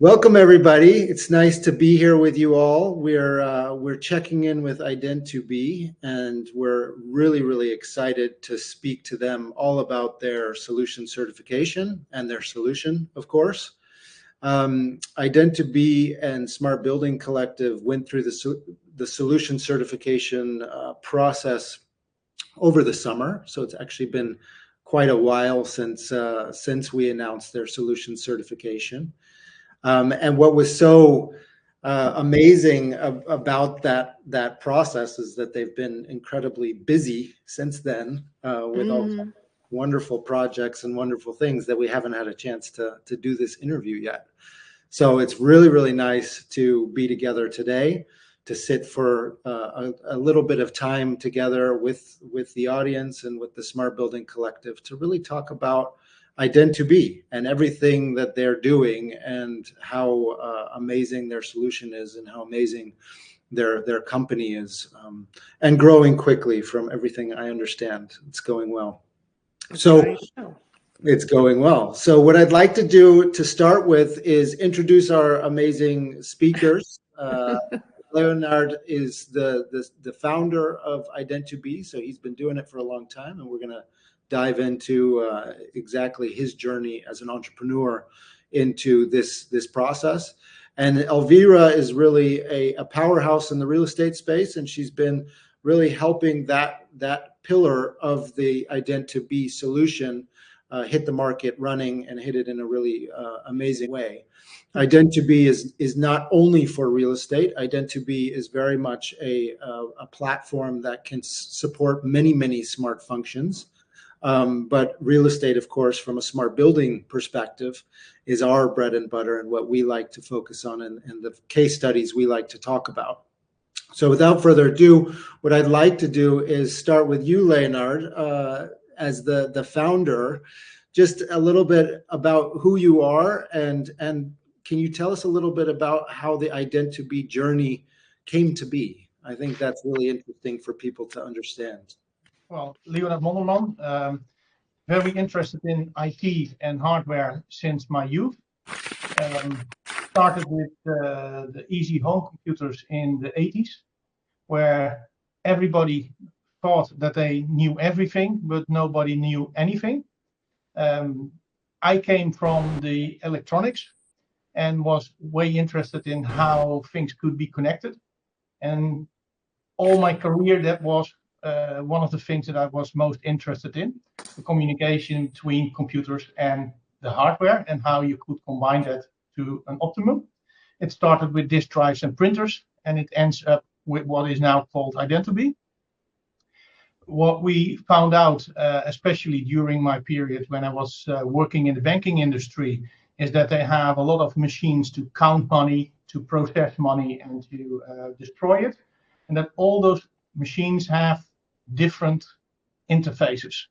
Welcome, everybody. It's nice to be here with you all. We're checking in with Ident2be, and we're really excited to speak to them all about their solution certification and their solution, of course. Ident2be and Smart Building Collective went through the solution certification process over the summer, so it's actually been quite a while since we announced their solution certification. And what was so amazing about that process is that they've been incredibly busy since then with all wonderful projects and wonderful things that we haven't had a chance to do this interview yet. So it's really nice to be together today, to sit for a little bit of time together with the audience and with the Smart Building Collective to really talk about Ident2be and everything that they're doing and how amazing their solution is and how amazing their company is, and growing quickly. From everything I understand, it's going well. It's going well. So what I'd like to do to start with is introduce our amazing speakers. Leonard is the founder of Ident2be, so he's been doing it for a long time, and we're going to dive into exactly his journey as an entrepreneur into this process. And Elvire is really a powerhouse in the real estate space, and she's been really helping that pillar of the Ident2be solution hit the market running and hit it in a really amazing way. Ident2be is not only for real estate. Ident2be is very much a platform that can support many smart functions. But real estate, of course, from a smart building perspective, is our bread and butter and what we like to focus on and the case studies we like to talk about. So without further ado, what I'd like to do is start with you, Leonard, as the founder. Just a little bit about who you are, and can you tell us a little bit about how the Ident2be journey came to be? I think that's really interesting for people to understand. Well, Leonard Monderman, very interested in IT and hardware since my youth. Started with the easy home computers in the 80s, where everybody thought that they knew everything, but nobody knew anything. I came from the electronics and was way interested in how things could be connected. And all my career, that was one of the things that I was most interested in, the communication between computers and the hardware and how you could combine that to an optimum. It started with disk drives and printers, and it ends up with what is now called Ident2be. What we found out, especially during my period when I was working in the banking industry, is that they have a lot of machines to count money, to process money, and to destroy it, and that all those machines have different interfaces.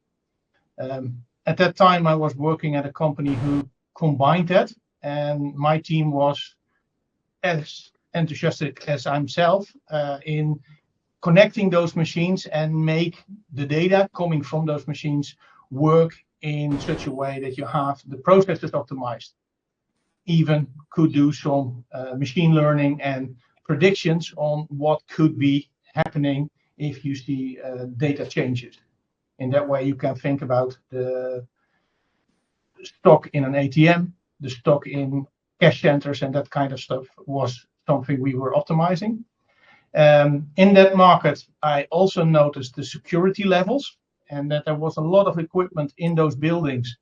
At that time, I was working at a company who combined that, and my team was as enthusiastic as myself in connecting those machines and make the data coming from those machines work in such a way that you have the processes optimized. Even could do some machine learning and predictions on what could be happening if you see data changes. In that way, you can think about the stock in an ATM, the stock in cash centers, and that kind of stuff was something we were optimizing. In that market, I also noticed the security levels, and that there was a lot of equipment in those buildings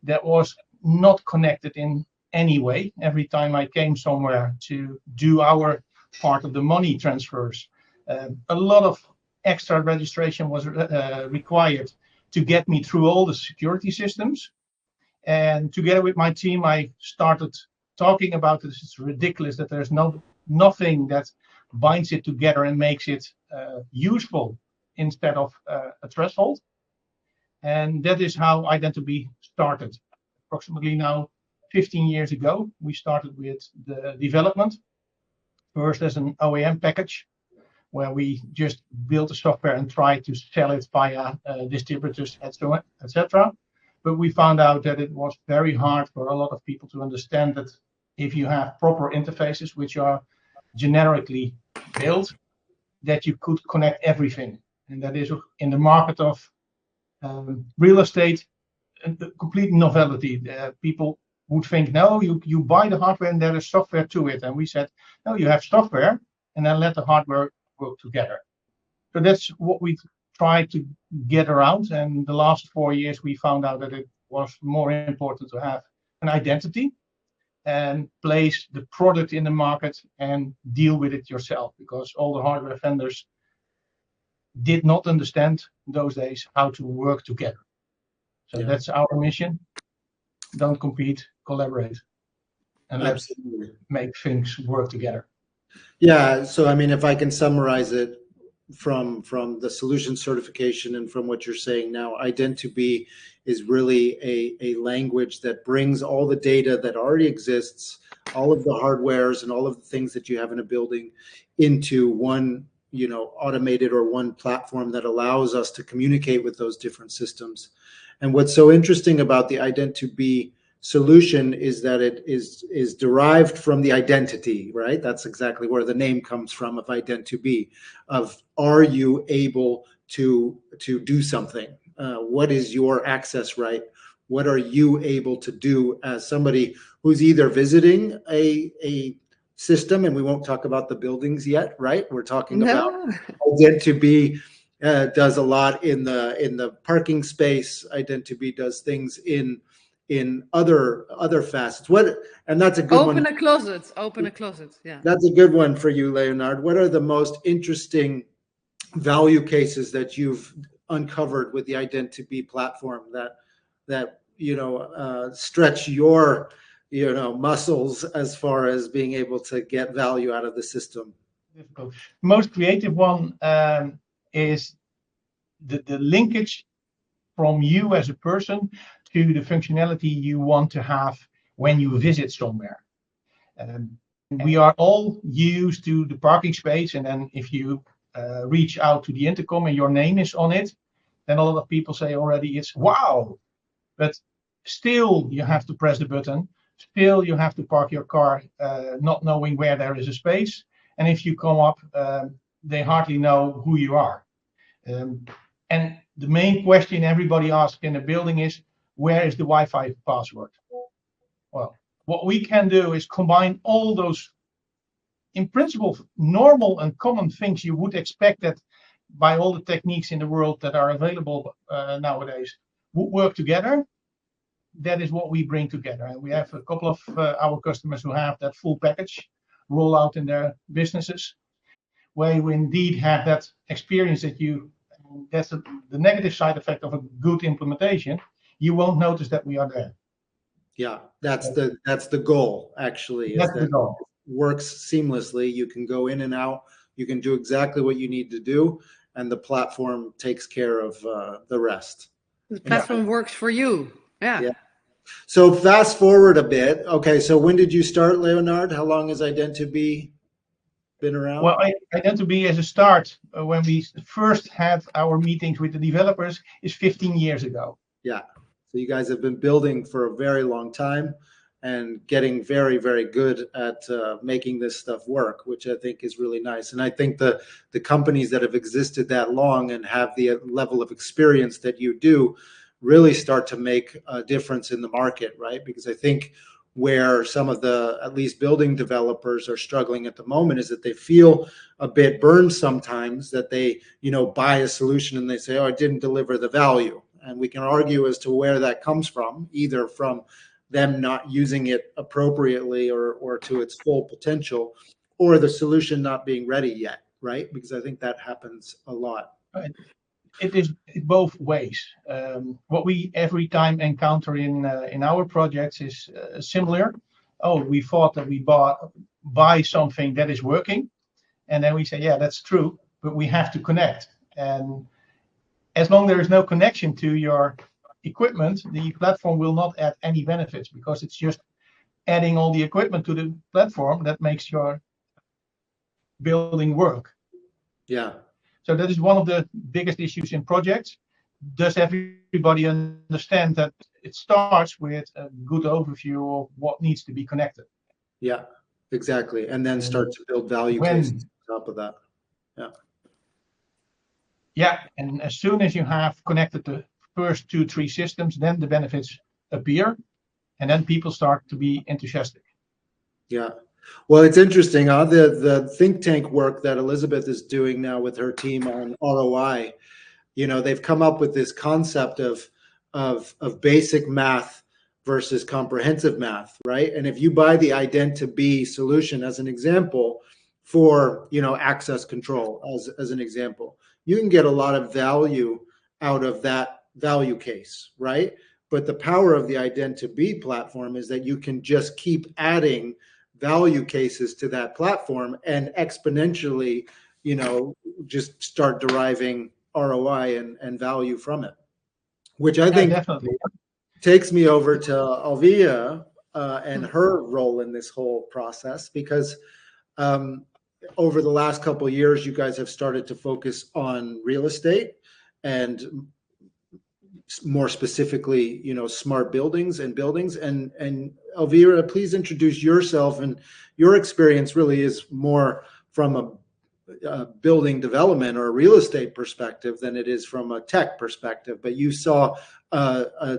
that was not connected in any way. Every time I came somewhere to do our part of the money transfers, a lot of extra registration was required to get me through all the security systems. And together with my team, I started talking about this. It's ridiculous that there's nothing that binds it together and makes it useful instead of a threshold. And that is how Ident2be started. Approximately now 15 years ago, we started with the development, first as an OEM package, where we just built the software and tried to sell it via distributors, etc. But we found out that it was very hard for a lot of people to understand that if you have proper interfaces which are generically built, that you could connect everything. And that is in the market of real estate, a complete novelty. People would think, no, you buy the hardware and there is software to it. And we said, no, you have software and then let the hardware work together. So that's what we tried to get around. And the last 4 years, we found out that it was more important to have an identity and place the product in the market and deal with it yourself, because all the hardware vendors did not understand in those days how to work together. So that's our mission. Don't compete, collaborate, and let's make things work together. Yeah, so I mean, if I can summarize it from the solution certification and from what you're saying now, Ident2be is really a language that brings all the data that already exists, all of the hardwares and all of the things that you have in a building into one, you know, automated or one platform that allows us to communicate with those different systems. And what's so interesting about the Ident2be solution is that it is derived from the identity, right? That's exactly where the name comes from, of Ident2be, of are you able to do something? What is your access right? What are you able to do as somebody who's either visiting a system, and we won't talk about the buildings yet, right? We're talking about Ident2be does a lot in the parking space. Ident2be does things in other facets. And that's a good one. Open a closet. Yeah. That's a good one for you, Leonard. What are the most interesting value cases that you've uncovered with the Ident2be platform that stretch your muscles as far as being able to get value out of the system? Most creative one is the linkage from you as a person to the functionality you want to have when you visit somewhere. We are all used to the parking space, and then if you reach out to the intercom and your name is on it, then a lot of people say already it's wow. But still you have to press the button. Still you have to park your car not knowing where there is a space. And if you come up, they hardly know who you are. And the main question everybody asks in a building is, where is the Wi-Fi password? Well, what we can do is combine all those, in principle, normal and common things you would expect that by all the techniques in the world that are available nowadays would work together. That is what we bring together. And we have a couple of our customers who have that full package roll out in their businesses, where you indeed have that experience that that's the negative side effect of a good implementation. You won't notice that we are there. Yeah, that's the goal, actually. That's the goal. It works seamlessly. You can go in and out. You can do exactly what you need to do, and the platform takes care of the rest. The platform works for you. Yeah. So fast forward a bit. Okay, so when did you start, Leonard? How long has Ident2be been around? Well, Ident2be as a start, when we first had our meetings with the developers, is 15 years ago. Yeah. So you guys have been building for a very long time and getting very, very good at making this stuff work, which I think is really nice. And I think the companies that have existed that long and have the level of experience that you do really start to make a difference in the market, right? Because I think where some of the, at least building developers, are struggling at the moment is that they feel a bit burned sometimes, that they, buy a solution and they say, oh, it didn't deliver the value. And we can argue as to where that comes from, either from them not using it appropriately or to its full potential, or the solution not being ready yet, right? Because I think that happens a lot. Right. It is both ways. What we every time encounter in our projects is similar. Oh, we thought that we buy something that is working, and then we say, yeah, that's true, but we have to connect. And as long as there is no connection to your equipment, the platform will not add any benefits, because it's just adding all the equipment to the platform that makes your building work. Yeah. So that is one of the biggest issues in projects. Does everybody understand that it starts with a good overview of what needs to be connected? Yeah, exactly. And then start to build value cases on top of that. Yeah. Yeah, and as soon as you have connected the first 2-3 systems, then the benefits appear, and then people start to be enthusiastic. Yeah. Well, it's interesting. The think tank work that Elizabeth is doing now with her team on ROI, you know, they've come up with this concept of basic math versus comprehensive math, right? And if you buy the Ident2be solution as an example for, you know, access control as an example, you can get a lot of value out of that value case, right? But the power of the Ident2be platform is that you can just keep adding value cases to that platform and exponentially, you know, just start deriving ROI and value from it, which I think definitely takes me over to Elvire and her role in this whole process, because over the last couple of years, you guys have started to focus on real estate and more specifically, you know, smart buildings. And Elvire, please introduce yourself, and your experience really is more from a building development or a real estate perspective than it is from a tech perspective, but you saw a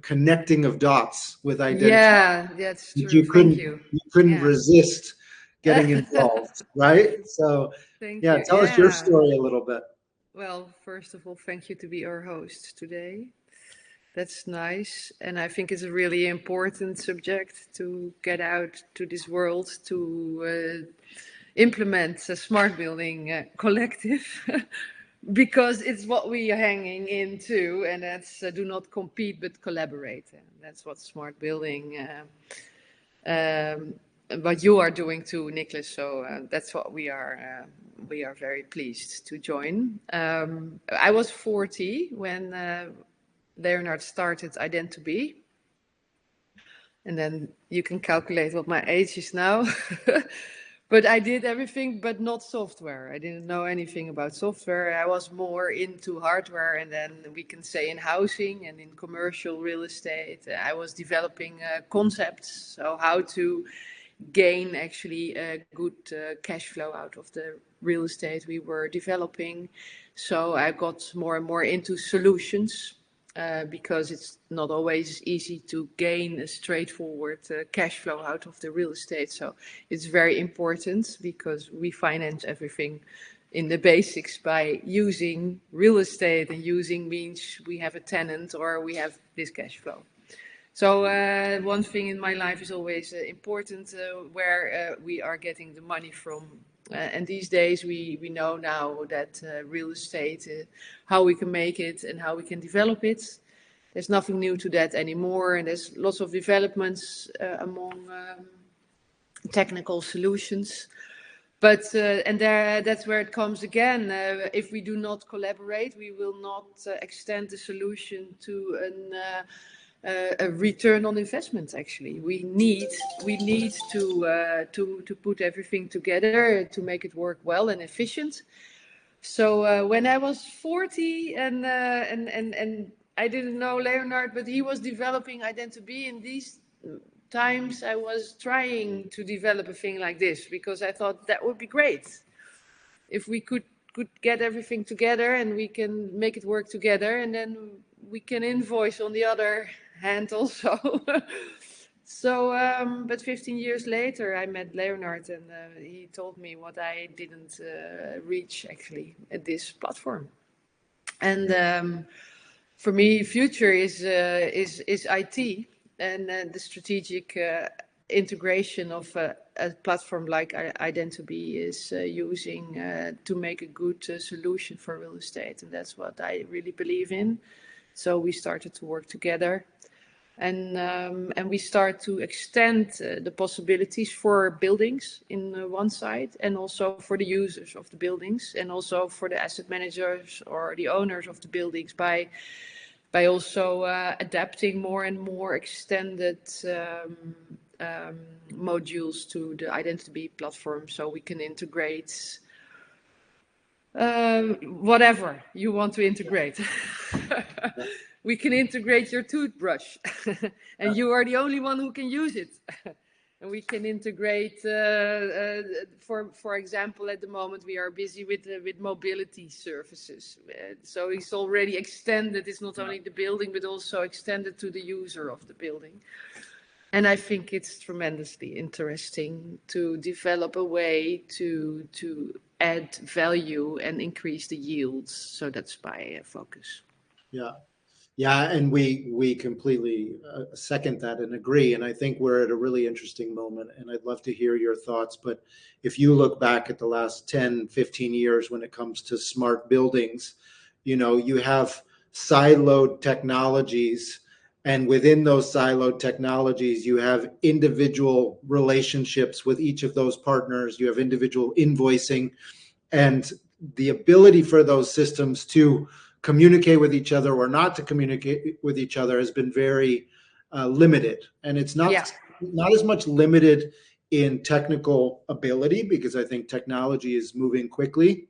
connecting of dots with Ident2be. Yeah, that's true. You couldn't Yeah. resist getting involved, right? So yeah, tell us your story a little bit. Well, first of all, thank you to be our host today. That's nice. And I think it's a really important subject to get out to this world to implement a smart building collective because it's what we are hanging into, and that's do not compete but collaborate. And that's what smart building what you are doing too, Nicholas. So that's what we are very pleased to join. I was 40 when Leonard started Ident2be. And then you can calculate what my age is now. But I did everything but not software. I didn't know anything about software. I was more into hardware, and then we can say in housing and in commercial real estate. I was developing concepts, so how to gain actually a good cash flow out of the real estate we were developing. So I got more and more into solutions. Because it's not always easy to gain a straightforward cash flow out of the real estate. So it's very important because we finance everything in the basics by using real estate, and using means we have a tenant or we have this cash flow. So one thing in my life is always important where we are getting the money from. And these days we know now that real estate, how we can make it and how we can develop it. There's nothing new to that anymore, and there's lots of developments among technical solutions. But that's where it comes again. If we do not collaborate, we will not extend the solution to a return on investment. Actually, we need to put everything together to make it work well and efficient. So when I was 40 and I didn't know Leonard, but he was developing Ident2be. In these times, I was trying to develop a thing like this because I thought that would be great if we could get everything together and we can make it work together, and then we can invoice on the other hand also. So, but 15 years later, I met Leonard, and he told me what I didn't reach actually at this platform. And for me, future is IT, and the strategic integration of a platform like Ident2be is using to make a good solution for real estate, and that's what I really believe in. So we started to work together. And we start to extend the possibilities for buildings in one side, and also for the users of the buildings, and also for the asset managers or the owners of the buildings by also adapting more and more extended modules to the Ident2be platform, so we can integrate whatever you want to integrate. We can integrate your toothbrush and you are the only one who can use it. and we can integrate. For example, at the moment we are busy with mobility services. So it's already extended. It's not only the building, but also extended to the user of the building. And I think it's tremendously interesting to develop a way to add value and increase the yields. So that's my focus. Yeah, and we completely second that and agree. And I think we're at a really interesting moment, and I'd love to hear your thoughts. But if you look back at the last 10, 15 years when it comes to smart buildings, you have siloed technologies, and within those siloed technologies, you have individual relationships with each of those partners. You have individual invoicing, and the ability for those systems to communicate with each other or not to communicate with each other has been very limited. And it's not as much limited in technical ability, because I think technology is moving quickly,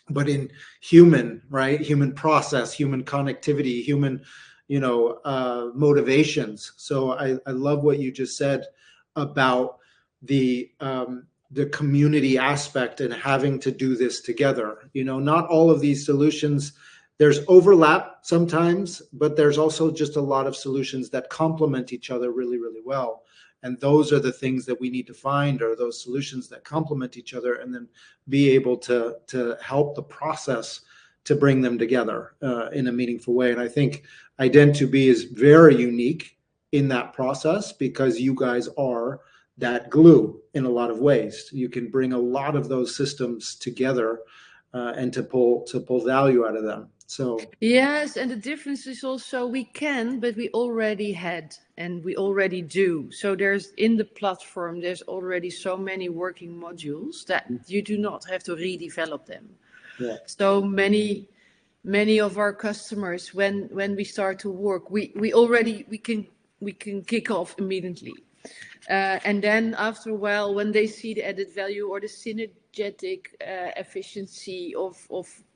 but in human process, human connectivity, human, motivations. So I love what you just said about the community aspect and having to do this together. Not all of these solutions, there's overlap sometimes, but there's also just a lot of solutions that complement each other really, really well. And those are the things that we need to find, are those solutions that complement each other, and then be able to help the process to bring them together in a meaningful way. And I think Ident2be is very unique in that process, because you guys are that glue in a lot of ways. You can bring a lot of those systems together and to pull value out of them. So yes, and the difference is also we can, but we already had and we already do. So there's in the platform, there's already so many working modules that you do not have to redevelop them. Yeah. So many of our customers, when we start to work, we can kick off immediately. And then after a while, when they see the added value or the synergetic efficiency of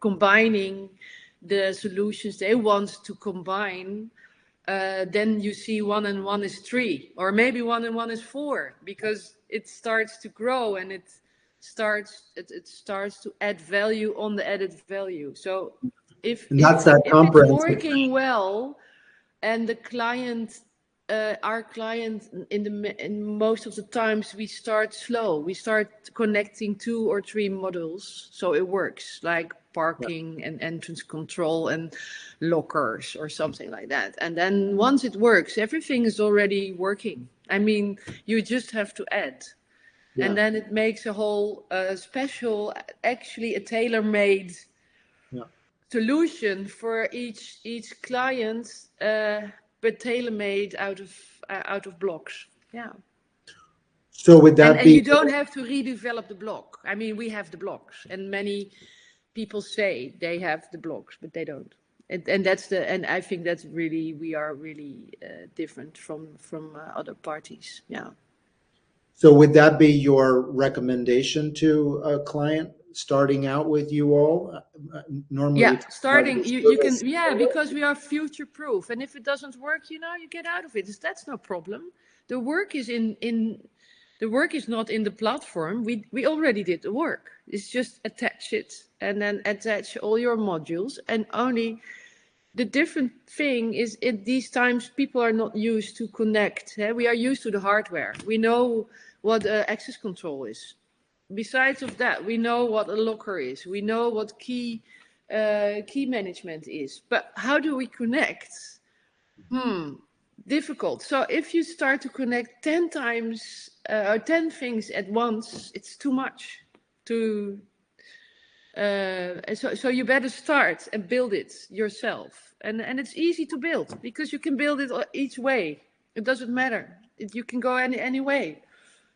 combining the solutions they want to combine, then you see 1 and 1 is 3, or maybe 1 and 1 is 4, because it starts to grow and it starts to add value on the added value. So if it's working well, and the client, our client, in most of the times we start slow. We start connecting 2 or 3 models, so it works, like parking and entrance control and lockers or something like that. And then once it works, everything is already working. I mean, you just have to add. Yeah. And then it makes a whole special, actually a tailor-made solution for each client, but tailor-made out of blocks. Yeah. So would that be? And you don't have to redevelop the block. I mean, we have the blocks, and many people say they have the blocks, but they don't. And I think that's really, we are really different from other parties. Yeah. So would that be your recommendation to a client starting out with you all? Normally, yeah, starting you can, yeah, because we are future proof, and if it doesn't work, you get out of it. That's no problem. The work is the work is not in the platform. We already did the work. It's just attach it and then attach all your modules. And only the different thing is, in these times, people are not used to connect. We are used to the hardware. We know what access control is. Besides of that, we know what a locker is. We know what key management is. But how do we connect? Difficult. So if you start to connect 10 times or 10 things at once, it's too much. So you better start and build it yourself. And it's easy to build, because you can build it each way. It doesn't matter. You can go any way.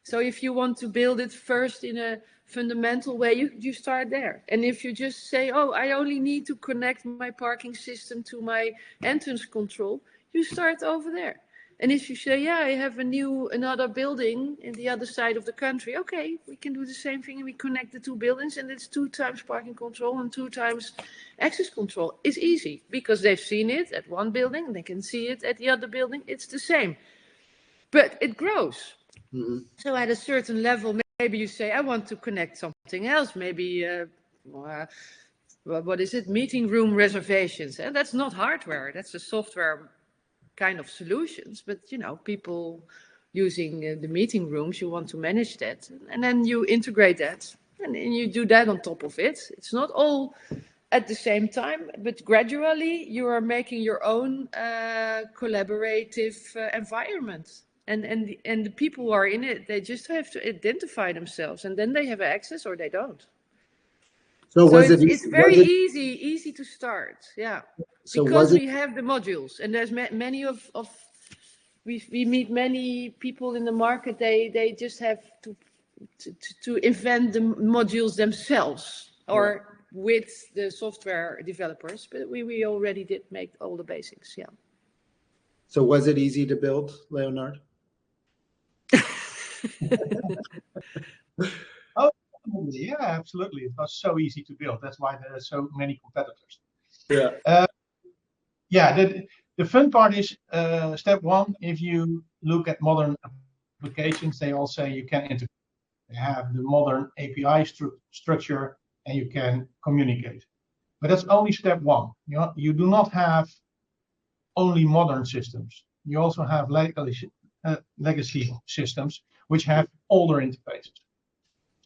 So if you want to build it first in a fundamental way, you start there. And if you just say, oh, I only need to connect my parking system to my entrance control, you start over there. And if you say, yeah, I have another building in the other side of the country, okay, we can do the same thing, and we connect the 2 buildings, and it's 2 times parking control and 2 times access control. It's easy, because they've seen it at one building, and they can see it at the other building. It's the same. But it grows. Mm-hmm. So at a certain level, maybe you say, I want to connect something else. Maybe, what is it? Meeting room reservations. And that's not hardware. That's a software kind of solutions. But, you know, people using the meeting rooms, you want to manage that. And then you integrate that. And you do that on top of it. It's not all at the same time, but gradually you are making your own collaborative environment. And the people who are in it, they just have to identify themselves, and then they have access or they don't. So it's very easy to start, yeah. So because we have the modules, and there's many we meet many people in the market. They just have to invent the modules themselves, or with the software developers, but we already did make all the basics, yeah. So was it easy to build, Leonard? Oh, yeah, absolutely. It was so easy to build. That's why there are so many competitors. Yeah. Yeah, the fun part is step one. If you look at modern applications, they all say you can integrate. They have the modern API structure, and you can communicate. But that's only step one. You do not have only modern systems. You also have legacy systems which have older interfaces.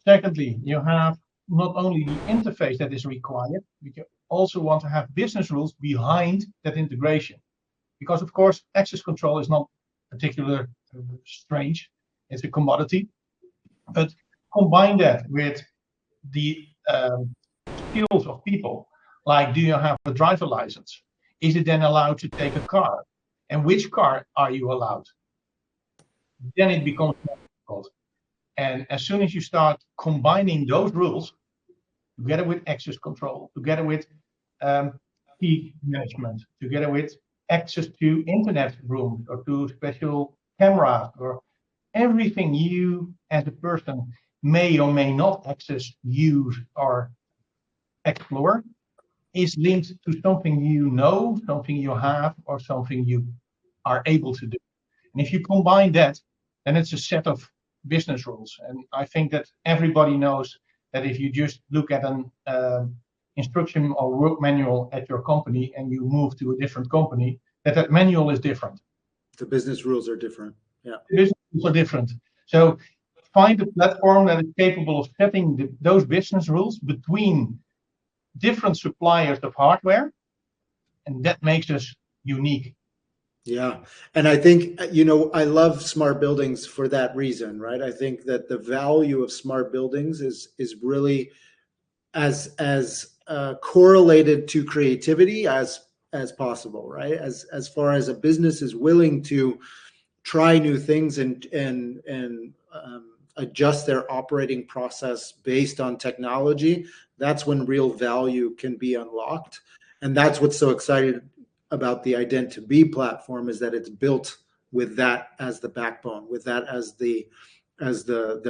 Secondly, you have not only the interface that is required, but you also want to have business rules behind that integration. Because, of course, access control is not particularly strange. It's a commodity. But combine that with the skills of people, like, do you have a driver license? Is it then allowed to take a car? And which car are you allowed? Then it becomes more difficult. And as soon as you start combining those rules together with access control, together with key management, together with access to internet rooms or to special cameras, or everything you as a person may or may not access, use, or explore, is linked to something you know, something you have, or something you are able to do. And if you combine that, then it's a set of business rules. And I think that everybody knows that if you just look at an instruction or work manual at your company and you move to a different company, that manual is different. The business rules are different. Yeah. The business rules are different. So find a platform that is capable of setting those business rules between different suppliers of hardware, and that makes us unique. Yeah. And I think, you know, I love smart buildings for that reason, right? I think that the value of smart buildings is really as correlated to creativity as possible, right? As far as a business is willing to try new things and adjust their operating process based on technology, that's when real value can be unlocked. And that's what's so exciting about the Ident2be platform, is that it's built with that as the backbone, with that as the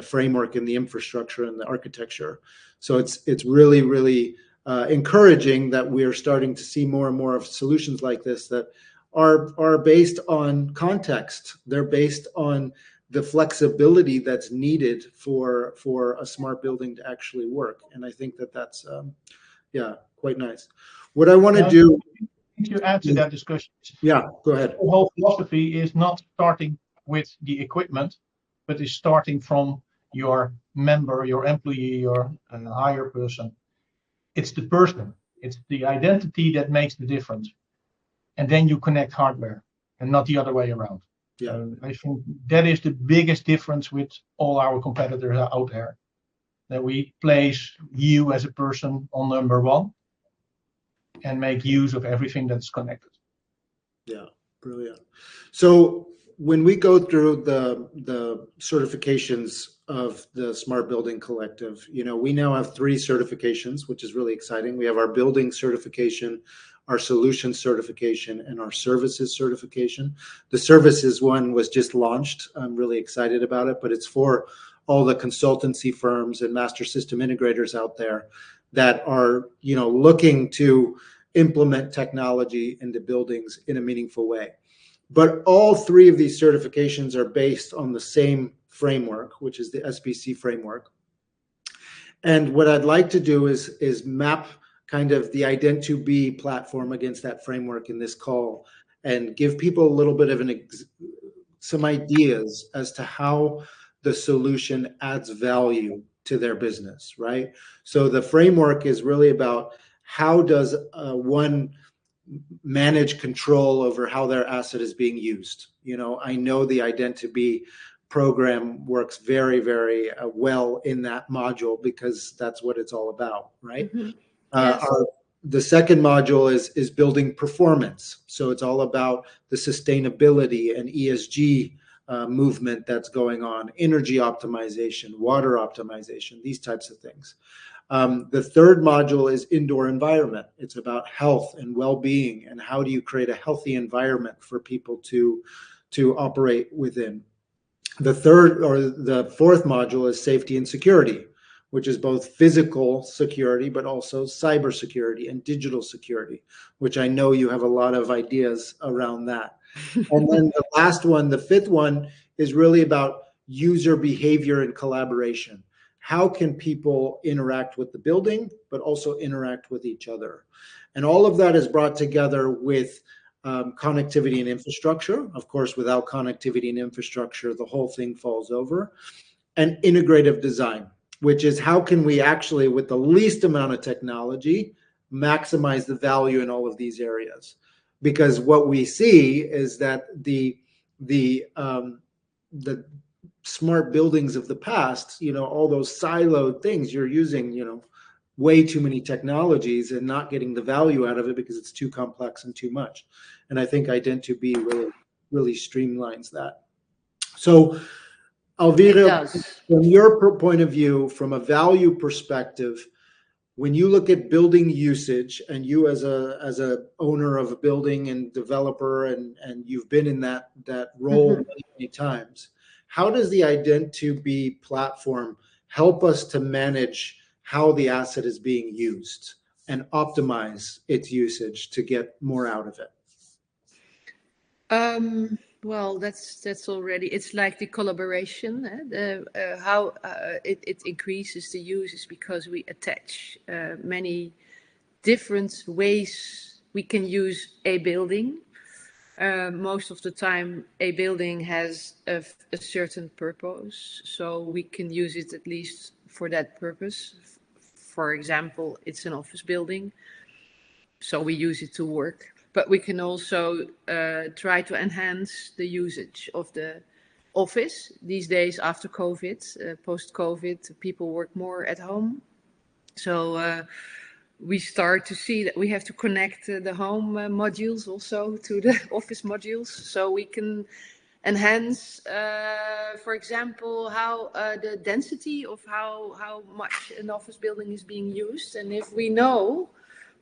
framework and the infrastructure and the architecture. So it's really, really encouraging that we're starting to see more and more of solutions like this that are based on context. They're based on the flexibility that's needed for a smart building to actually work. And I think that that's quite nice. What I want to do, to add to that discussion, go ahead. The whole philosophy is not starting with the equipment, but is starting from your member, your employee, your higher person. It's the person. It's the identity that makes the difference. And then you connect hardware, and not the other way around. Yeah, I think that is the biggest difference with all our competitors out there. That we place you as a person on number one, and make use of everything that's connected. Yeah, brilliant. So when we go through the certifications of the Smart Building Collective, you know, we now have 3 certifications, which is really exciting. We have our building certification, our solution certification, and our services certification. The services one was just launched. I'm really excited about it, but it's for all the consultancy firms and master system integrators out there that are, you know, looking to implement technology into buildings in a meaningful way. But all 3 of these certifications are based on the same framework, which is the SBC framework. And what I'd like to do is map kind of the Ident2be platform against that framework in this call, and give people a little bit of some ideas as to how the solution adds value to their business, right? So the framework is really about how does one manage control over how their asset is being used. I know the Ident2be program works very, very well in that module, because that's what it's all about, right? Mm-hmm. Yes. The second module is building performance. So it's all about the sustainability and ESG movement that's going on, energy optimization, water optimization, these types of things. The third module is indoor environment. It's about health and well-being, and how do you create a healthy environment for people to operate within. The fourth module is safety and security, which is both physical security, but also cyber security and digital security, which I know you have a lot of ideas around that. And then the last one, the fifth one, is really about user behavior and collaboration. How can people interact with the building, but also interact with each other? And all of that is brought together with connectivity and infrastructure. Of course, without connectivity and infrastructure, the whole thing falls over. And integrative design, which is how can we actually, with the least amount of technology, maximize the value in all of these areas. Because what we see is that the smart buildings of the past, all those siloed things, you're using, way too many technologies and not getting the value out of it because it's too complex and too much. And I think Ident2be really streamlines that. So, Elvire, from your point of view, from a value perspective, when you look at building usage, and you as a owner of a building and developer, and you've been in that role many times, how does the Ident2be platform help us to manage how the asset is being used and optimize its usage to get more out of it? Well, that's already, it's like the collaboration. How it increases the uses because we attach many different ways we can use a building. Most of the time, a building has a certain purpose, so we can use it at least for that purpose. For example, it's an office building, so we use it to work. But we can also try to enhance the usage of the office. These days, after COVID, post-COVID, people work more at home. So we start to see that we have to connect the home modules also to the office modules. So we can enhance, for example, how the density of how much an office building is being used. And if we know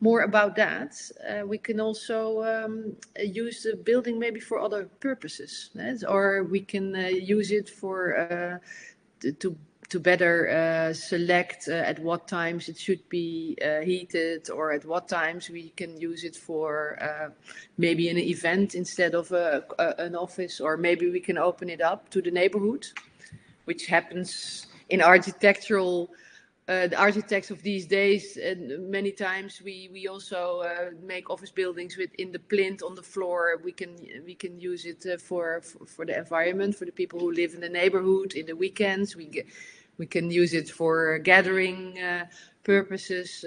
more about that, we can also use the building maybe for other purposes, or we can use it for to better select at what times it should be heated, or at what times we can use it for maybe an event instead of an office, or maybe we can open it up to the neighborhood, which happens in architectural. The architects of these days, many times we also make office buildings in the plinth on the floor. We can use it for the environment, for the people who live in the neighborhood. In the weekends, we can use it for gathering purposes.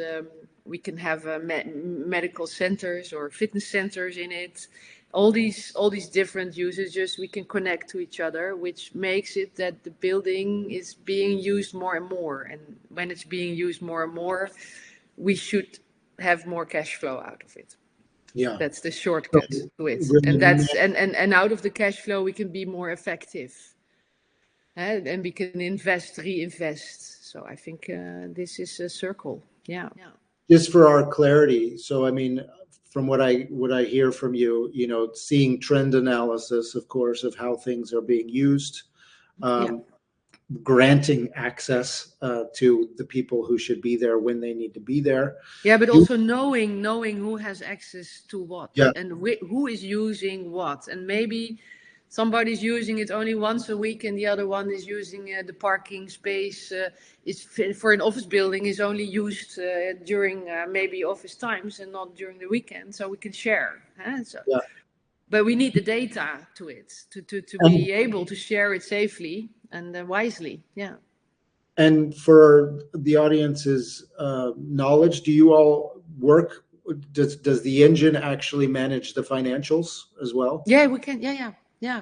We can have medical centers or fitness centers in it. All these different usages we can connect to each other, which makes it that the building is being used more and more. And when it's being used more and more, we should have more cash flow out of it. Yeah, that's the shortcut to it. And that's and out of the cash flow we can be more effective, and we can reinvest. So I think this is a circle. Yeah. Just for our clarity, so I mean, from what I hear from you, seeing trend analysis, of course, of how things are being used, granting access to the people who should be there when they need to be there. Yeah, but also knowing who has access to what, and who is using what, and maybe somebody's using it only once a week and the other one is using the parking space for an office building is only used during maybe office times and not during the weekend, so we can share. So, Yeah. but we need the data to it to be able to share it safely and wisely. Yeah. And for the audience's knowledge, do you all work? Does the engine actually manage the financials as well? Yeah, we can. Yeah. Yeah.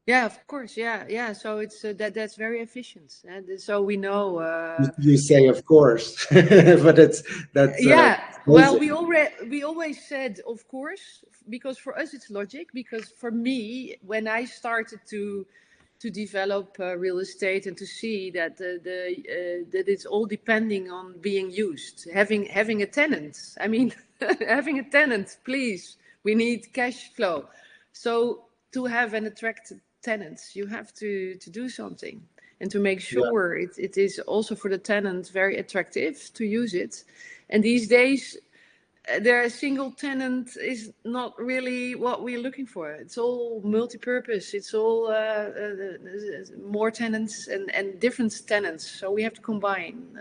Yeah, of course. Yeah. So it's that's very efficient, and so we know. You say, of course, but that's Yeah. Well, amazing. we always said, of course, because for us it's logic. Because for me, when I started to develop real estate and to see that that it's all depending on being used, having a tenant. I mean, having a tenant, please. We need cash flow. So to have an attractive tenants, you have to do something and to make sure it is also for the tenant very attractive to use it. And these days, their single tenant is not really what we're looking for. It's all multi-purpose. It's all more tenants and different tenants. So we have to combine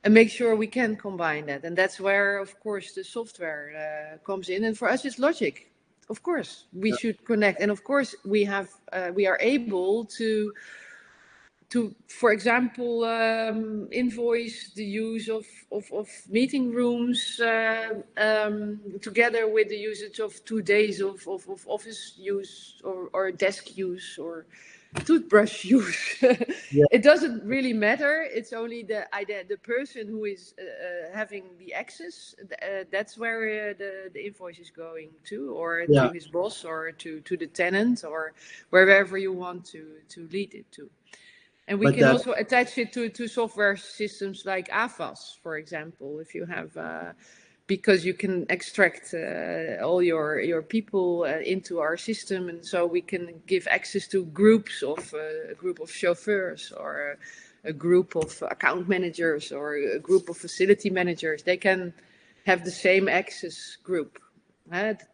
and make sure we can combine that. And that's where, of course, the software comes in. And for us, it's logic. Of course, we should connect. And of course, we are able to, for example, invoice the use of meeting rooms together with the usage of 2 days of office use or desk use or toothbrush use. It doesn't really matter. It's only the person who is having the access. That's where the invoice is going to, or to his boss, or to the tenant, or wherever you want to lead it to. And we can also attach it to software systems like AFAS, for example, if you have, because you can extract all your people into our system. And so we can give access to groups of a group of chauffeurs or a group of account managers or a group of facility managers. They can have the same access group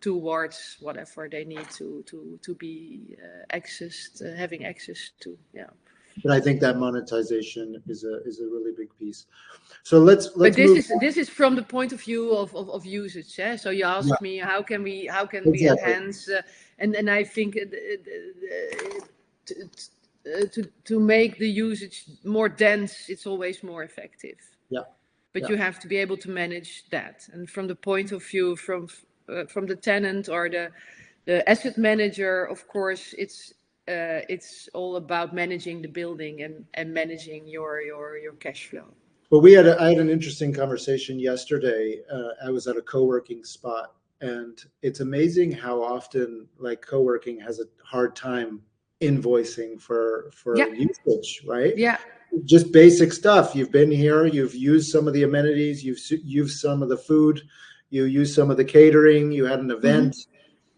towards whatever they need to be accessed, having access to. Yeah. But I think that monetization is a really big piece. So let's but move. This is from the point of view of usage. So you asked me how can we enhance, and I think to make the usage more dense, it's always more effective. Yeah. But you have to be able to manage that, and from the point of view from the tenant or the asset manager, of course, it's all about managing the building and managing your cash flow. Well, I had an interesting conversation yesterday. I was at a co-working spot, and it's amazing how often like co-working has a hard time invoicing for usage, right? Yeah. Just basic stuff. You've been here, you've used some of the amenities, you've used some of the food, you use some of the catering, you had an event,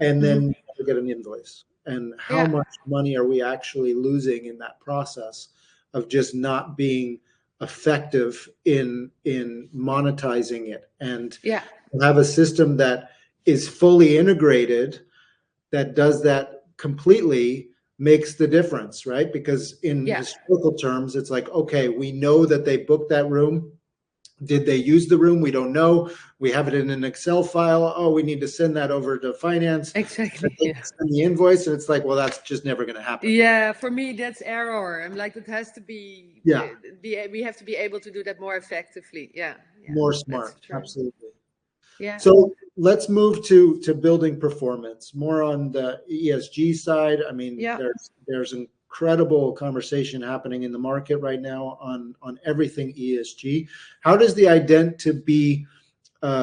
and then you get an invoice. And how much money are we actually losing in that process of just not being effective in monetizing it? And have a system that is fully integrated, that does that completely, makes the difference, right? Because in historical terms, it's like, okay, we know that they booked that room. Did they use the room? We don't know. We have it in an Excel file. Oh, we need to send that over to finance. Exactly. Send the invoice, and it's like, well, that's just never going to happen. Yeah, for me, that's error. I'm like, it has to be. We have to be able to do that more effectively. Yeah. More smart. Absolutely. Yeah. So let's move to building performance, more on the ESG side. I mean, there's incredible conversation happening in the market right now on everything ESG. How does the Ident2be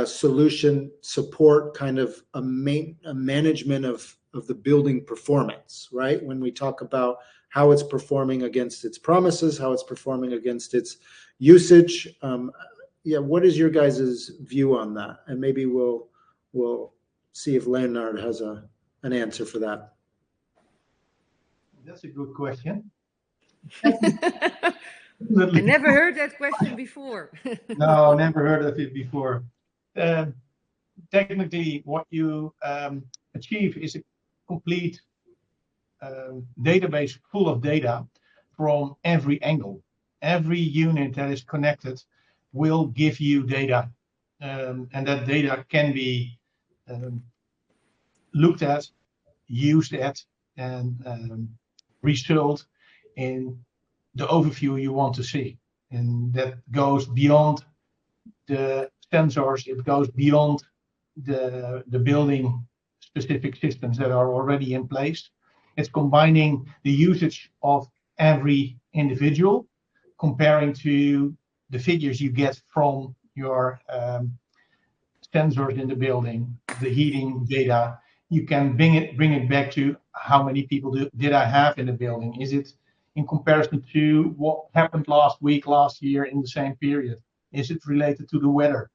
solution support kind of a management of the building performance, right? When we talk about how it's performing against its promises, how it's performing against its usage. What is your guys' view on that? And maybe we'll see if Leonard has an answer for that. That's a good question. I never heard that question before. No, never heard of it before. Technically, what you achieve is a complete database full of data from every angle. Every unit that is connected will give you data, and that data can be looked at, used at, and result in the overview you want to see. And that goes beyond the sensors, it goes beyond the building specific systems that are already in place. It's combining the usage of every individual, comparing to the figures you get from your sensors in the building, the heating data. You can bring it back to how many people did I have in the building? Is it in comparison to what happened last week, last year in the same period? Is it related to the weather?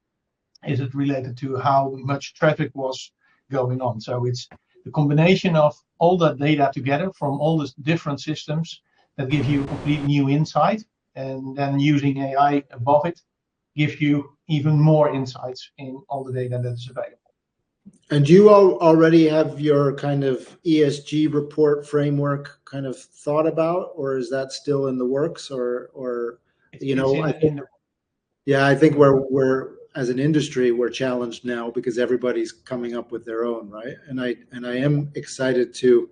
Is it related to how much traffic was going on? So it's the combination of all that data together from all the different systems that give you a complete new insight, and then using AI above it gives you even more insights in all the data that is available. And do you all already have your kind of ESG report framework kind of thought about, or is that still in the works? Or you know, I think we're as an industry, we're challenged now because everybody's coming up with their own, right? And I am excited to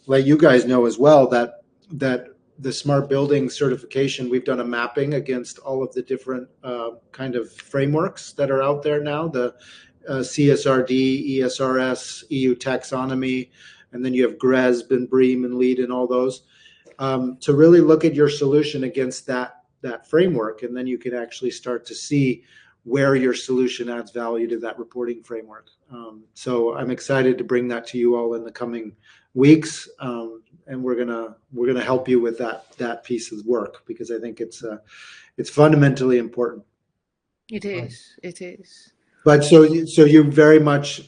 let you guys know as well that the smart building certification, we've done a mapping against all of the different kind of frameworks that are out there now, the CSRD, ESRS, EU taxonomy, and then you have GRESB and BREEAM and LEED and all those, to really look at your solution against that framework, and then you can actually start to see where your solution adds value to that reporting framework. So I'm excited to bring that to you all in the coming weeks, and we're gonna help you with that piece of work, because I think it's fundamentally important. It is. It is. But so you very much,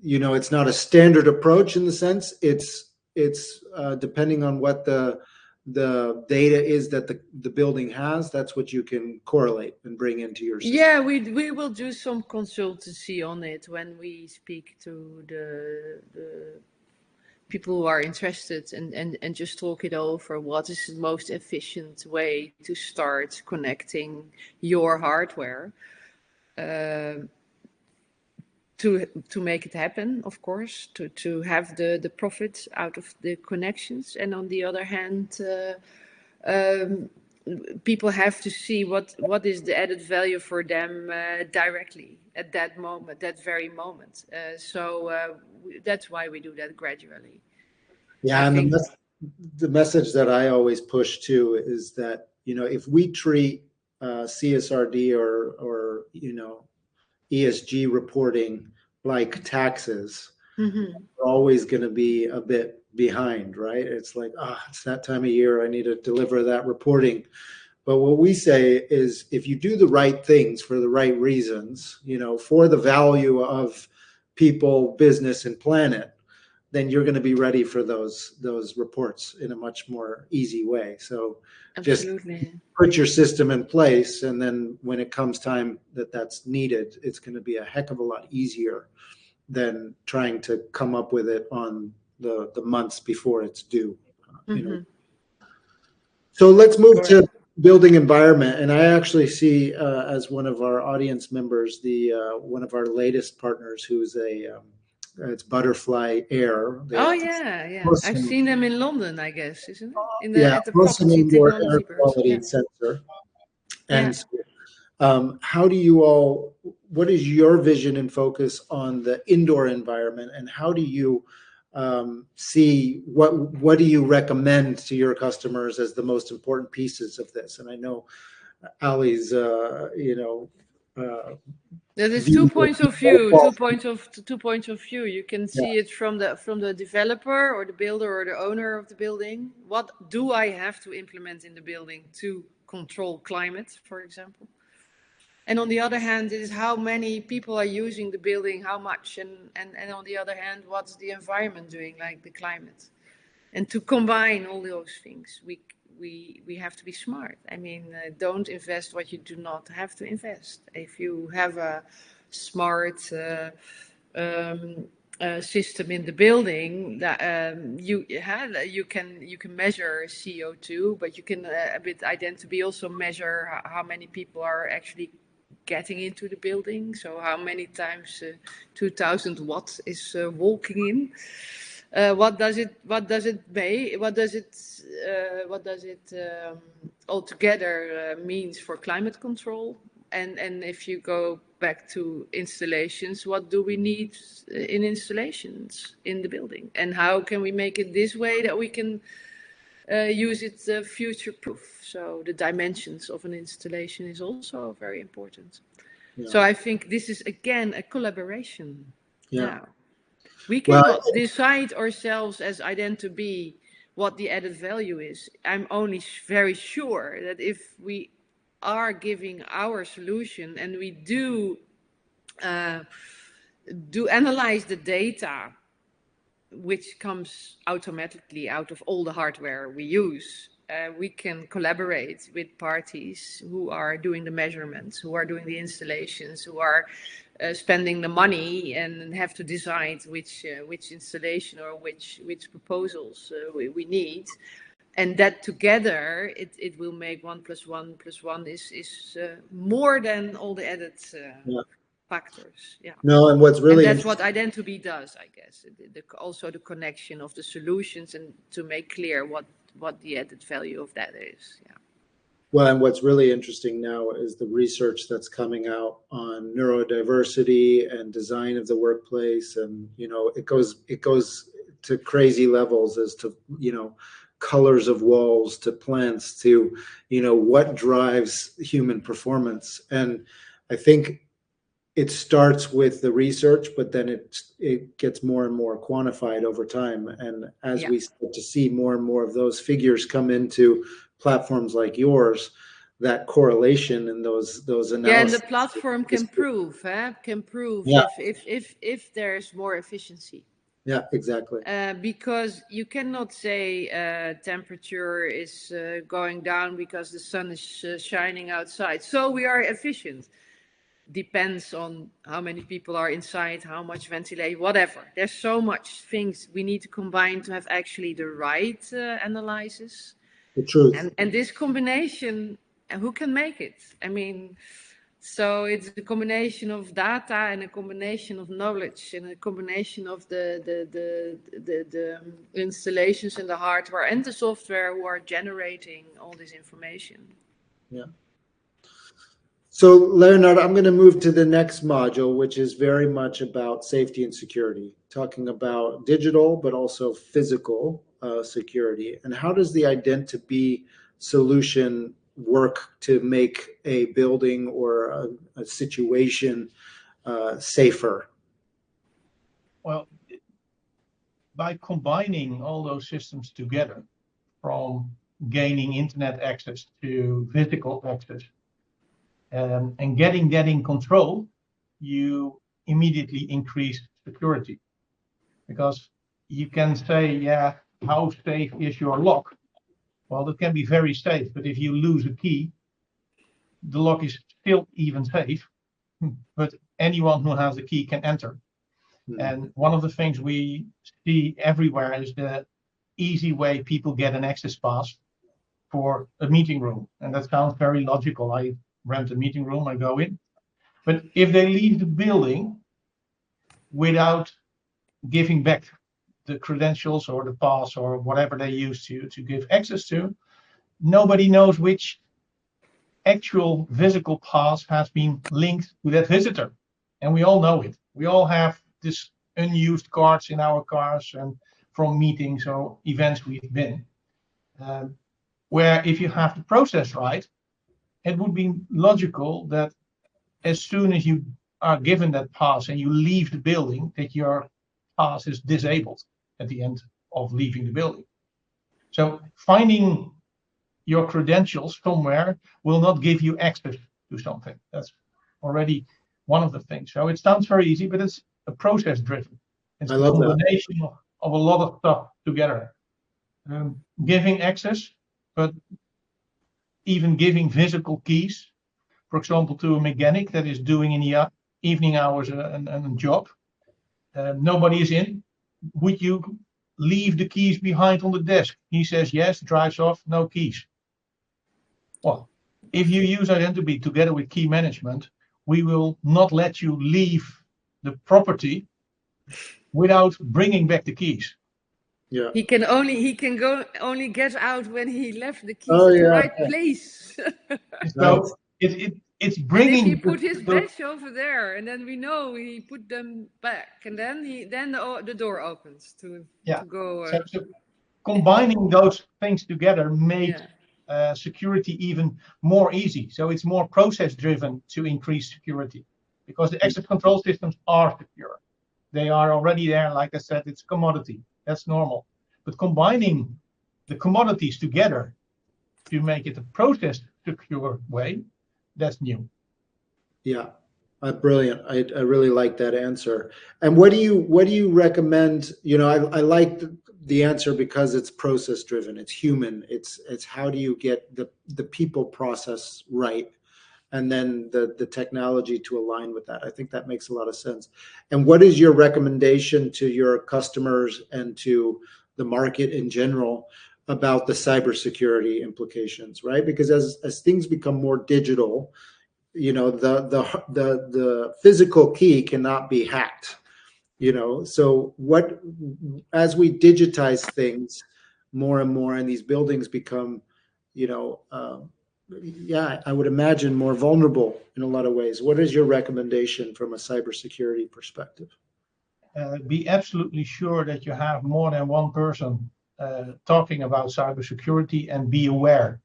you know, it's not a standard approach in the sense. It's depending on what the data is that the building has. That's what you can correlate and bring into your system. Yeah, we will do some consultancy on it when we speak to the people who are interested, and just talk it over. What is the most efficient way to start connecting your hardware to make it happen, of course, to have the profits out of the connections. And on the other hand, people have to see what is the added value for them directly at that moment, that very moment. So that's why we do that gradually. Yeah, and the message that I always push too is that, you know, if we treat CSRD or you know, ESG reporting like taxes, we're always going to be a bit behind, right? It's like, it's that time of year, I need to deliver that reporting. But what we say is, if you do the right things for the right reasons, you know, for the value of people, business, and planet, then you're going to be ready for those reports in a much more easy way. So Absolutely. Just put your system in place, and then when it comes time that's needed, it's going to be a heck of a lot easier than trying to come up with it on the months before it's due. You know. So let's move to building environment, and I actually see as one of our audience members one of our latest partners, who's it's Butterfly Air. Oh yeah. I've seen them in London, I guess, isn't it? At the Wilson property Indoor Air technology Quality Sensor. And how do you all? What is your vision and focus on the indoor environment, and how do you see what do you recommend to your customers as the most important pieces of this? And I know Ali's, you know. That is two points of view. Two points of view. You can see it from the developer or the builder or the owner of the building. What do I have to implement in the building to control climate, for example? And on the other hand, it is how many people are using the building, how much, and on the other hand, what's the environment doing, like the climate? And to combine all those things, we have to be smart. I mean, don't invest what you do not have to invest. If you have a smart system in the building, that you can measure CO2, but you can with Ident2be also measure how many people are actually getting into the building. So how many times 2000 watts is walking in. What does it altogether means for climate control? And if you go back to installations, what do we need in installations in the building? And how can we make it this way that we can use it future-proof? So the dimensions of an installation is also very important. Yeah. So I think this is, again, a collaboration. Yeah. Now, we cannot decide ourselves as Ident2be what the added value is. I'm only very sure that if we are giving our solution and we do analyze the data which comes automatically out of all the hardware we use, we can collaborate with parties who are doing the measurements, who are doing the installations, who are spending the money and have to decide which installation or which proposals we need. And that together, it will make 1 + 1 + 1 is more than all the added factors. Yeah. No, and what's really that's what Ident2be does, I guess. Also the connection of the solutions and to make clear what the added value of that is. Yeah. Well, and what's really interesting now is the research that's coming out on neurodiversity and design of the workplace, and it goes to crazy levels as to colors of walls, to plants, to what drives human performance. And I think it starts with the research, but then it gets more and more quantified over time. And as we start to see more and more of those figures come into platforms like yours, that correlation and those analyses. Yeah, and the platform can prove if there's more efficiency. Yeah, exactly. Because you cannot say temperature is going down because the sun is shining outside, so we are efficient. Depends on how many people are inside, how much ventilation, whatever. There's so much things we need to combine to have actually the right analysis. The truth. And this combination, who can make it? I mean, so it's a combination of data and a combination of knowledge and a combination of the installations and the hardware and the software who are generating all this information. Yeah. So Leonard, I'm going to move to the next module, which is very much about safety and security, talking about digital, but also physical security. And how does the Ident2be solution work to make a building or a situation safer? Well, by combining all those systems together, from gaining internet access to physical access, and getting that in control, you immediately increase security. Because you can say, yeah, how safe is your lock? Well, that can be very safe, but if you lose a key, the lock is still even safe, but anyone who has the key can enter. Mm-hmm. And one of the things we see everywhere is the easy way people get an access pass for a meeting room. And that sounds very logical. I rent a meeting room, I go in. But if they leave the building without giving back the credentials or the pass or whatever they use to give access to, nobody knows which actual physical pass has been linked to that visitor. And we all know it. We all have this unused cards in our cars and from meetings or events we've been. Where if you have the process right, it would be logical that as soon as you are given that pass and you leave the building, that your pass is disabled at the end of leaving the building. So finding your credentials somewhere will not give you access to something. That's already one of the things. So it sounds very easy, but it's a process driven. It's a combination of a lot of stuff together. Giving access, but even giving physical keys, for example, to a mechanic that is doing in the evening hours a job. nobody is in. Would you leave the keys behind on the desk? He says yes, drives off, no keys. Well, if you use Ident2be together with key management, we will not let you leave the property without bringing back the keys. Yeah. He can only get out when he left the keys Oh, at the yeah. right place. So it's And bringing. if he put his badge over there, and then we know he put them back, and then the door opens to go. So combining those things together makes Yeah. security even more easy. So it's more process driven to increase security, because the access control systems are secure. They are already there. Like I said, it's commodity. That's normal. But combining the commodities together to make it a process secure way, that's new. Yeah, brilliant. I really like that answer. And what do you recommend? I like the answer because it's process driven. It's human. It's how do you get the people process right, and then the technology to align with that. I think that makes a lot of sense. And what is your recommendation to your customers and to the market in general about the cybersecurity implications, right? Because as things become more digital, the physical key cannot be hacked. So as we digitize things more and more, and these buildings become, I would imagine more vulnerable in a lot of ways. What is your recommendation from a cybersecurity perspective? Be absolutely sure that you have more than one person talking about cybersecurity, and be aware.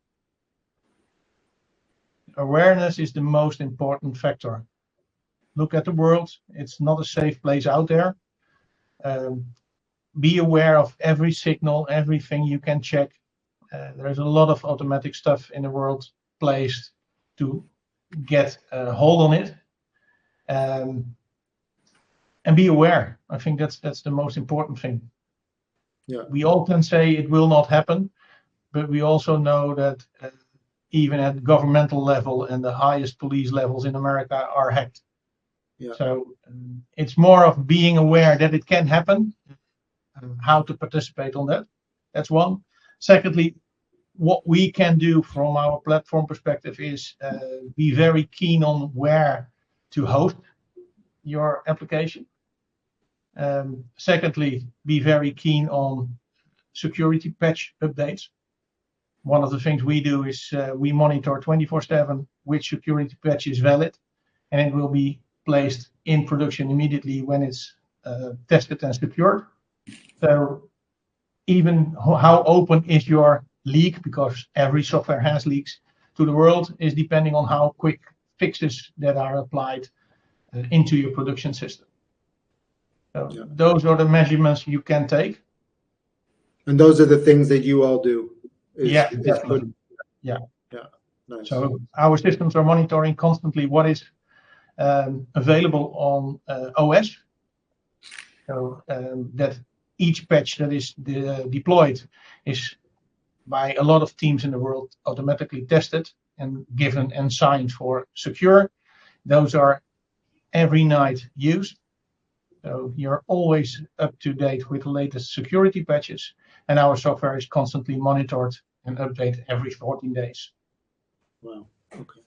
Awareness is the most important factor. Look at the world. It's not a safe place out there. Be aware of every signal, everything you can check. There's a lot of automatic stuff in the world placed to get a hold on it. And be aware. I think that's the most important thing. Yeah. We all can say it will not happen, but we also know that even at governmental level and the highest police levels in America are hacked. Yeah. So it's more of being aware that it can happen, how to participate on that. That's one. Secondly, what we can do from our platform perspective is be very keen on where to host your application. Secondly, be very keen on security patch updates. One of the things we do is we monitor 24/7 which security patch is valid, and it will be placed in production immediately when it's tested and secured. So even how open is your leak, because every software has leaks to the world, is depending on how quick fixes that are applied into your production system. So those are the measurements you can take. And those are the things that you all do. Definitely. Yeah. Nice. So our systems are monitoring constantly what is available on OS. So that each patch that is deployed is by a lot of teams in the world automatically tested and given and signed for secure. Those are every night used. So you're always up to date with the latest security patches, and our software is constantly monitored and updated every 14 days. Wow. Okay.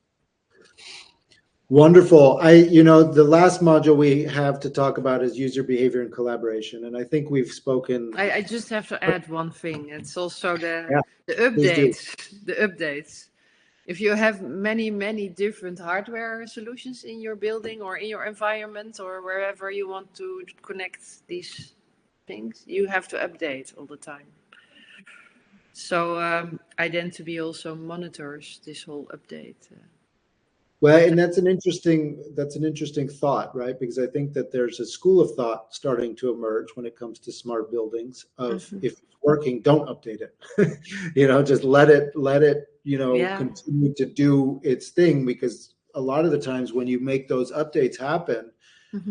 Wonderful. The last module we have to talk about is user behavior and collaboration. And I think we've spoken. I just have to add one thing. It's also the updates. If you have many different hardware solutions in your building or in your environment or wherever you want to connect these things, you have to update all the time. So Ident2be also monitors this whole update. Well, and that's an interesting thought, right? Because I think that there's a school of thought starting to emerge when it comes to smart buildings of if it's working, don't update it. Just let it continue to do its thing, because a lot of the times when you make those updates happen,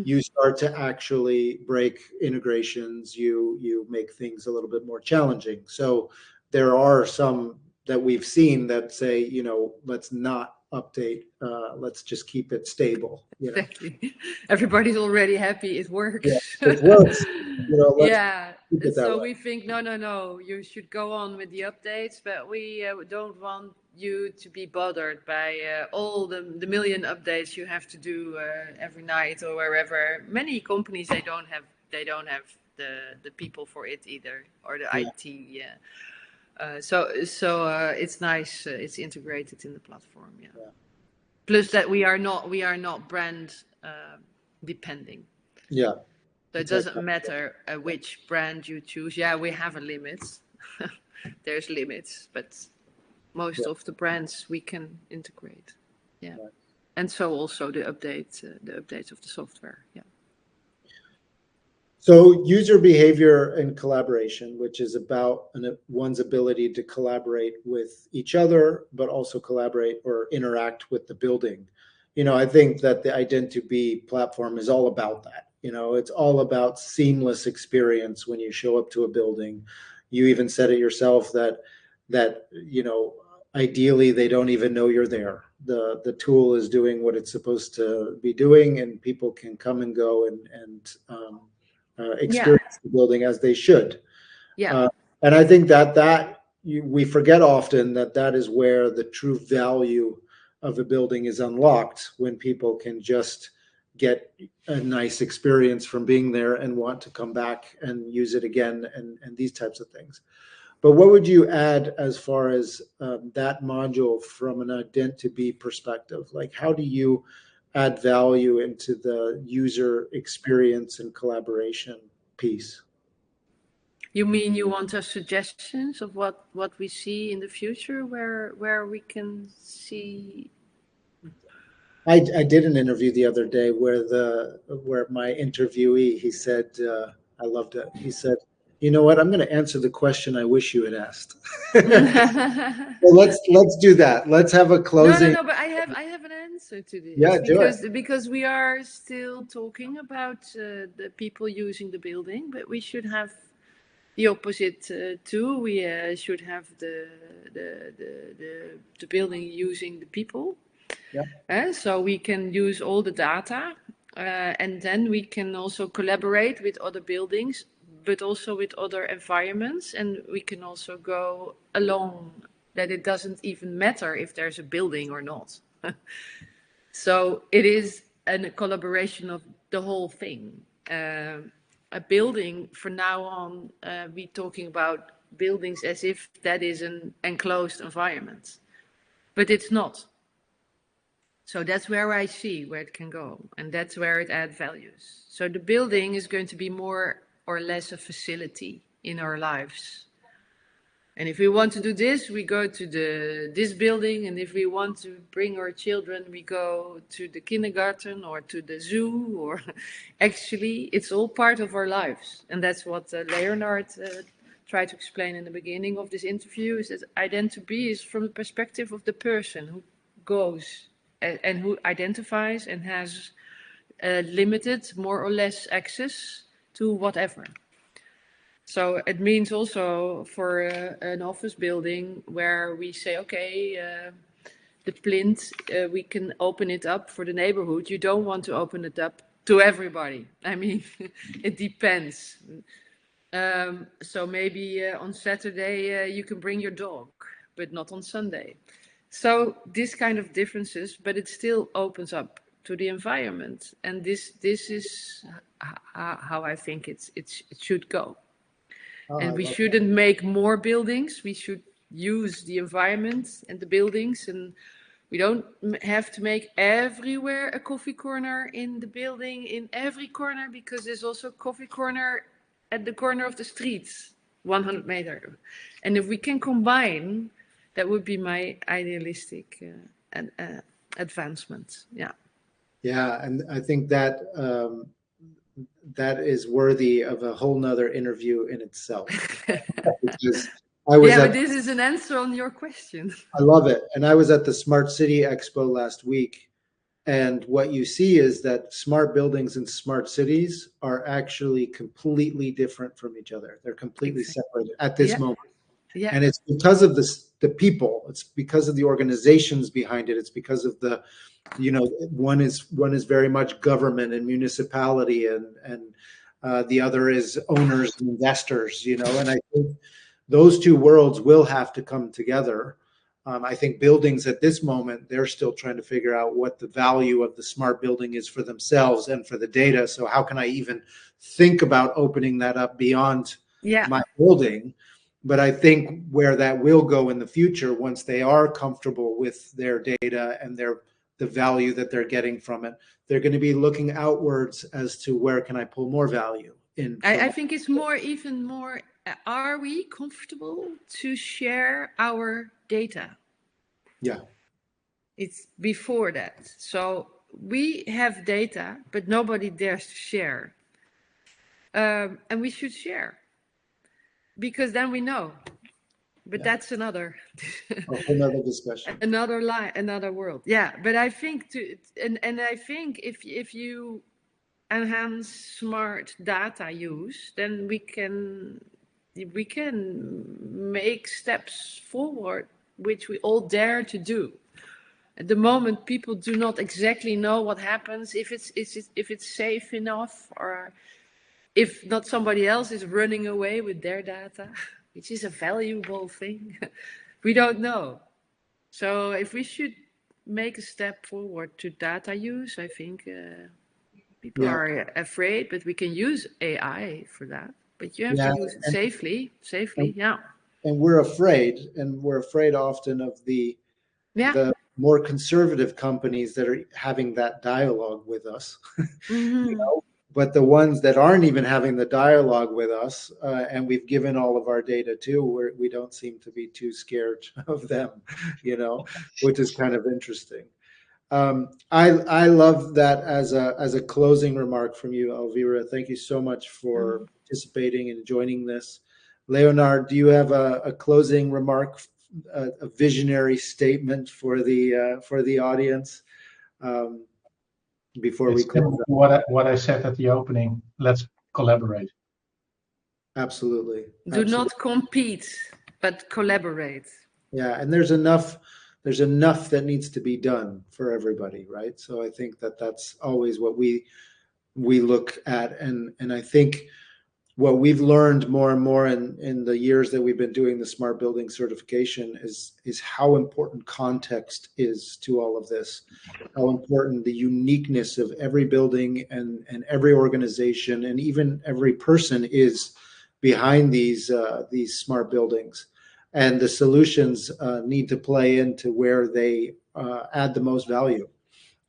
you start to actually break integrations, you make things a little bit more challenging. So there are some that we've seen that say, let's not update. Let's just keep it stable. Exactly. Everybody's already happy. It works. Yeah, it works. Yeah. Keep it that So way. we think, no, you should go on with the updates, but we don't want you to be bothered by all the million updates you have to do every night or wherever. Many companies, they don't have the people for it either, or the IT. Yeah. So it's nice. It's integrated in the platform. Yeah. Plus that we are not brand depending. Yeah. So it doesn't matter which brand you choose. Yeah, we have a limit. There's limits, but most of the brands we can integrate. Yeah. Right. And so also the updates of the software. Yeah. So user behavior and collaboration, which is about one's ability to collaborate with each other, but also collaborate or interact with the building. I think that the Ident2be platform is all about that. It's all about seamless experience when you show up to a building. You even said it yourself that ideally they don't even know you're there. The tool is doing what it's supposed to be doing, and people can come and go and experience the building as they should. Yeah. And I think that we forget often that is where the true value of a building is unlocked, when people can just get a nice experience from being there and want to come back and use it again, and these types of things. But what would you add as far as that module from an Ident2be perspective? Like, how do you add value into the user experience and collaboration piece? You mean you want us suggestions of what we see in the future, where we can see? I did an interview the other day where my interviewee, he said, I loved it. He said, "You know what? I'm going to answer the question I wish you had asked." Well, let's do that. Let's have a closing. No, but I have an answer to this. Yeah, do it. Because we are still talking about the people using the building, but we should have the opposite too. We should have the building using the people. Yeah. So we can use all the data, and then we can also collaborate with other buildings, but also with other environments, and we can also go along that it doesn't even matter if there's a building or not. So it is a collaboration of the whole thing. A building, from now on, we're talking about buildings as if that is an enclosed environment, but it's not. So that's where I see where it can go, and that's where it adds values. So the building is going to be more or less a facility in our lives. And if we want to do this, we go to this building, and if we want to bring our children, we go to the kindergarten or to the zoo, or actually it's all part of our lives. And that's what Leonard tried to explain in the beginning of this interview, is that Ident2be is from the perspective of the person who goes and who identifies and has limited, more or less, access to whatever. So it means also for an office building where we say, okay, the plinth, we can open it up for the neighborhood. You don't want to open it up to everybody. I mean, it depends. So maybe on Saturday you can bring your dog, but not on Sunday. So this kind of differences, but it still opens up to the environment, and this is how I think it should go. And we shouldn't make more buildings. We should use the environment and the buildings, and we don't have to make everywhere a coffee corner in the building, in every corner, because there's also a coffee corner at the corner of the street, 100 meters. And if we can combine, that would be my idealistic advancement. Yeah. Yeah, and I think that that is worthy of a whole nother interview in itself. Because but this is an answer on your question. I love it. And I was at the Smart City Expo last week, and what you see is that smart buildings and smart cities are actually completely different from each other. They're completely separated at this moment. Yeah. And it's because of the people, it's because of the organizations behind it, it's because of the, one is very much government and municipality, and the other is owners and investors, and I think those two worlds will have to come together. I think buildings at this moment, they're still trying to figure out what the value of the smart building is for themselves and for the data. So how can I even think about opening that up beyond my building? But I think where that will go in the future, once they are comfortable with their data and the value that they're getting from it, they're going to be looking outwards as to where can I pull more value in. I think it's even more, are we comfortable to share our data? Yeah. It's before that. So we have data, but nobody dares to share. And we should share, because then we know. But that's another discussion, another world. Yeah, but I think I think if you enhance smart data use, then we can make steps forward, which we all dare to do. At the moment, people do not exactly know what happens, if it's safe enough, or if not somebody else is running away with their data, which is a valuable thing. We don't know. So if we should make a step forward to data use, I think people are afraid, but we can use AI for that. But you have to use it safely, yeah. And we're afraid often of the more conservative companies that are having that dialogue with us. But the ones that aren't even having the dialogue with us, and we've given all of our data to, we don't seem to be too scared of them, which is kind of interesting. I love that as a closing remark from you, Elvire. Thank you so much for participating and joining this. Leonard, do you have a closing remark, a visionary statement for the audience? Before we close what I said at the opening, let's collaborate. Absolutely. Do not compete, but collaborate. Yeah, and there's enough that needs to be done for everybody, right? So I think that's always what we look at, and I think what we've learned more and more in the years that we've been doing the smart building certification is how important context is to all of this, how important the uniqueness of every building and every organization and even every person is behind these smart buildings, and the solutions need to play into where they add the most value.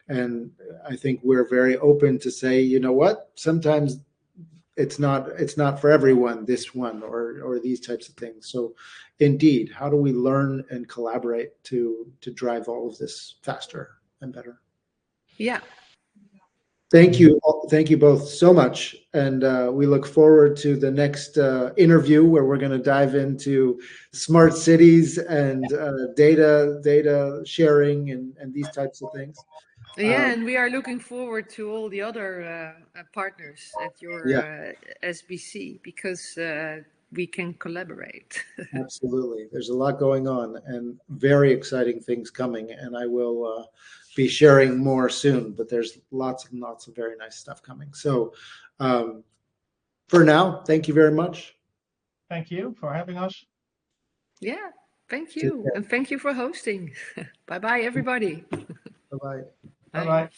And I think we're very open to say, you know what, sometimes it's not for everyone, this one or these types of things. So indeed, how do we learn and collaborate to drive all of this faster and better? Yeah. Thank you both so much, and we look forward to the next interview where we're going to dive into smart cities and data sharing and these types of things. Yeah, and we are looking forward to all the other partners at your SBC, because we can collaborate. Absolutely. There's a lot going on and very exciting things coming, and I will be sharing more soon, but there's lots and lots of very nice stuff coming. So for now, thank you very much. Thank you for having us. Yeah, thank you. And thank you for hosting. Bye-bye, everybody. Bye-bye. Bye-bye.